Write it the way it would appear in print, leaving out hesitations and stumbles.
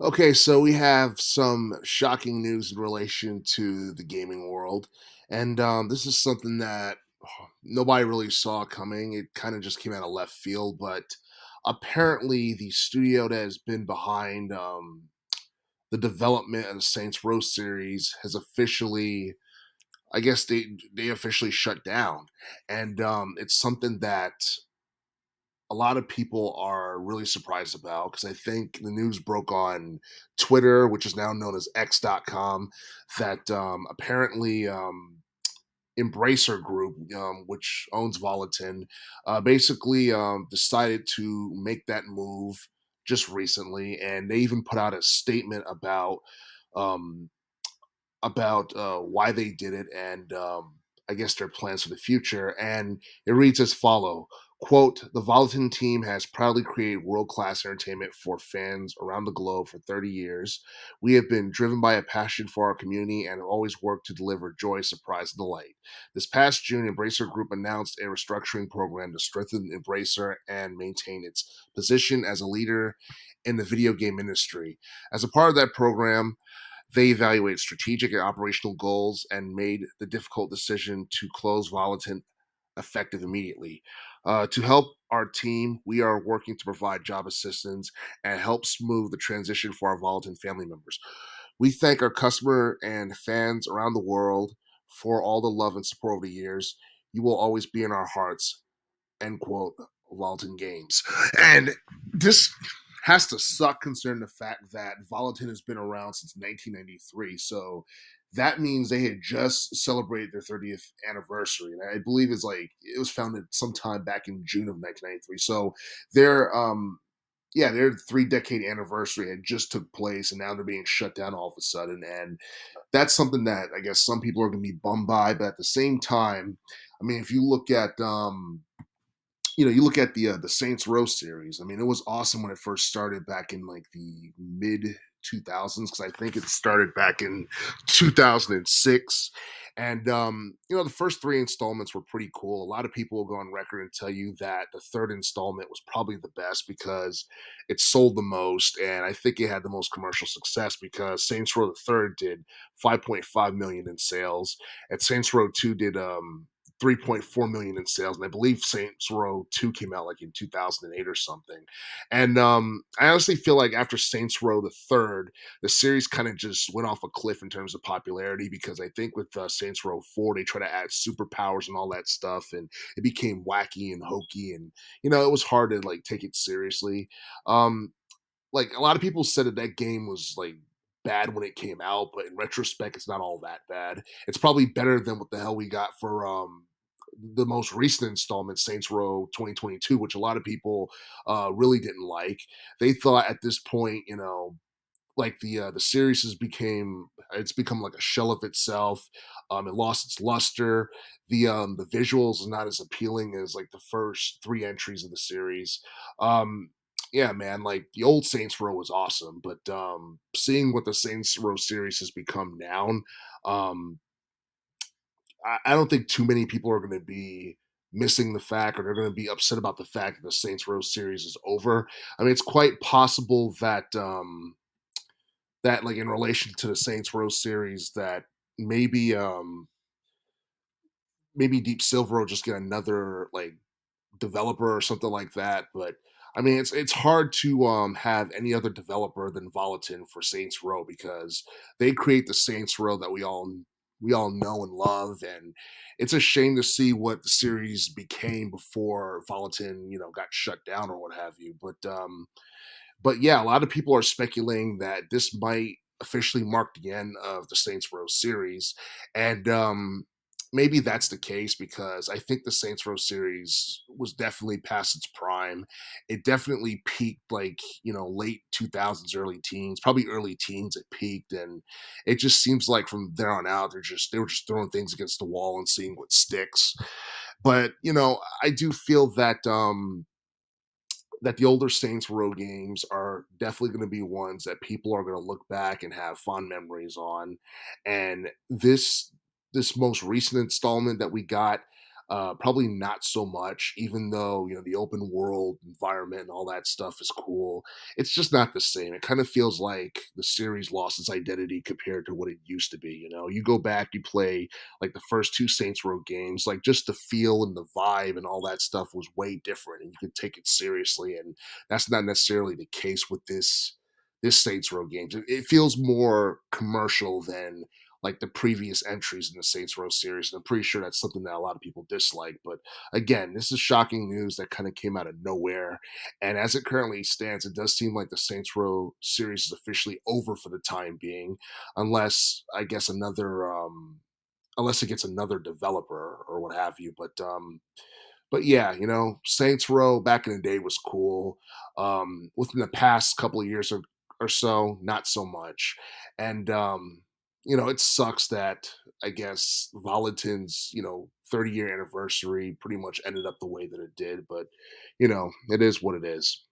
Okay, so we have some shocking news in relation to the gaming world, and this is something that nobody really saw coming. It kind of just came out of left field, but apparently, the studio that has been behind the development of the Saints Row series has officially, I guess they officially shut down, and it's something that a lot of people are really surprised about because I think the news broke on Twitter, which is now known as X.com, that apparently Embracer Group, which owns Volition, basically decided to make that move just recently, and they even put out a statement um, about why they did it and I guess their plans for the future. And it reads as follow. Quote, the Volatin team has proudly created world-class entertainment for fans around the globe for 30 years. We have been driven by a passion for our community and have always worked to deliver joy, surprise, and delight. This past June, Embracer Group announced a restructuring program to strengthen Embracer and maintain its position as a leader in the video game industry. As a part of that program, they evaluated strategic and operational goals and made the difficult decision to close Volatin effective immediately. To help our team, we are working to provide job assistance and help smooth the transition for our Volatin family members. We thank our customer and fans around the world for all the love and support over the years. You will always be in our hearts. End quote. Walton Games. And this has to suck considering the fact that Volatin has been around since 1993. So that means they had just celebrated their 30th anniversary. And I believe it was founded sometime back in June of 1993. So their their 3 decade anniversary had just took place and now they're being shut down all of a sudden. And that's something that I guess some people are gonna be bummed by, but at the same time, I mean, if you look at you look at the Saints Row series. I mean, it was awesome when it first started back in like the mid 2000s because I think it started back in 2006. And the first three installments were pretty cool. A lot of people will go on record and tell you that the third installment was probably the best because it sold the most, and I think it had the most commercial success because Saints Row the Third did 5.5 million in sales, and Saints Row Two did 3.4 million in sales, and I believe Saints Row 2 came out like in 2008 or something. And I honestly feel like after Saints Row the Third, the series kind of just went off a cliff in terms of popularity because I think with Saints Row 4, they try to add superpowers and all that stuff, and it became wacky and hokey, and it was hard to like take it seriously. Um, like a lot of people said that game was like bad when it came out, but in retrospect, it's not all that bad. It's probably better than what the hell we got for the most recent installment, Saints Row 2022, which a lot of people really didn't like. They thought at this point, like the series it's become like a shell of itself. It lost its luster. The visuals is not as appealing as like the first three entries of the series. Um, yeah, man, like the old Saints Row was awesome, but seeing what the Saints Row series has become now, um, I don't think too many people are going to be missing the fact or they're going to be upset about the fact that the Saints Row series is over. I mean, it's quite possible that like in relation to the Saints Row series that maybe maybe Deep Silver will just get another like developer or something like that. But I mean, it's hard to have any other developer than Volatin for Saints Row because they create the Saints Row that we all know and love, and it's a shame to see what the series became before Volatin, got shut down or what have you. But yeah, a lot of people are speculating that this might officially mark the end of the Saints Row series, and maybe that's the case because I think the Saints Row series was definitely past its prime. It definitely peaked like late 2000s, early teens, probably early teens. It peaked, and it just seems like from there on out they were just throwing things against the wall and seeing what sticks. But I do feel that the older Saints Row games are definitely going to be ones that people are going to look back and have fond memories on. And this most recent installment that we got, Probably not so much, even though the open world environment and all that stuff is cool. It's just not the same. It kind of feels like the series lost its identity compared to what it used to be. You go back, you play like the first two Saints Row games, like just the feel and the vibe and all that stuff was way different, and you could take it seriously. And that's not necessarily the case with this Saints Row games. It feels more commercial than like the previous entries in the Saints Row series. And I'm pretty sure that's something that a lot of people dislike. But again, this is shocking news that kind of came out of nowhere. And as it currently stands, it does seem like the Saints Row series is officially over for the time being, unless I guess unless it gets another developer or what have you. But yeah, Saints Row back in the day was cool. Within the past couple of years or so, not so much. And it sucks that I guess Volition's 30-year anniversary pretty much ended up the way that it did. But it is what it is.